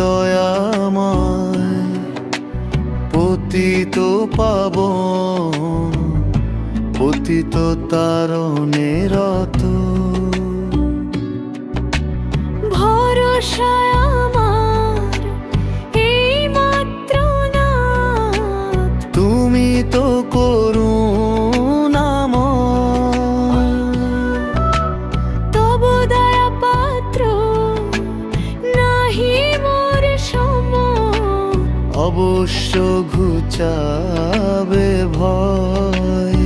দয়াময় পতিত পাবন পতিত তারণে রত ভরসা আমার এই মাত্র না তুমি তো করুণাময় তবু দয়া পাত্র নাহি মোর সময় অবশ্য ঘুচাবে ভয়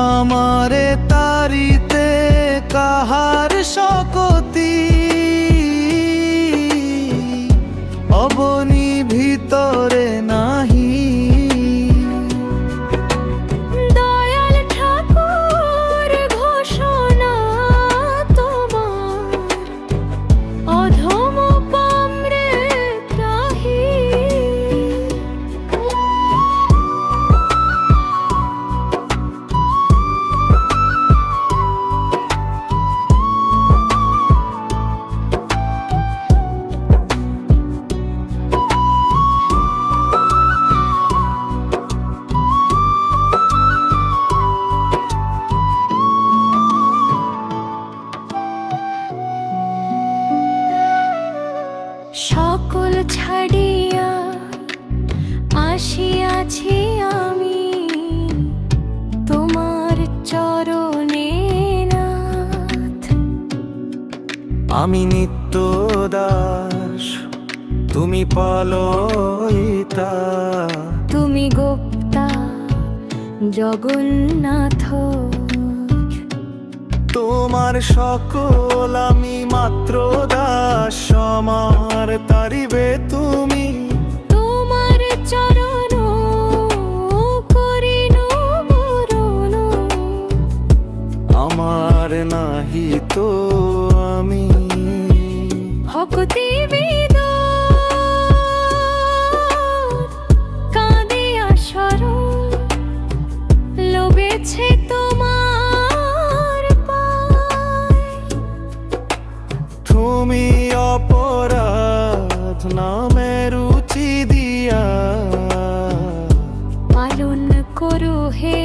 আমারে তারিতে কাহার শকতি অবনি ভিতরে নাহি দয়াল ঠাকুর ঘোষণা তোমার অধম পামরে ত্রাহি সকল ছাড়িয়া আসিয়াছি আমি তোমার চরণে নাথ আমি নিত্য দাস তুমি পালয়িতা তুমি গোপ্তা জগন্নাথ তোমার সকল আমি মাত্র দাস আমার তারিবে তুমি তোমার চরণ করিনু বরণ আমার নাহি তো আমি ভক্তি বিদ কাঁদিয়া শরণ লোবেছে তোমার পায় তুমি অপরাধ নামে রুচি দিয়া পালন করো হে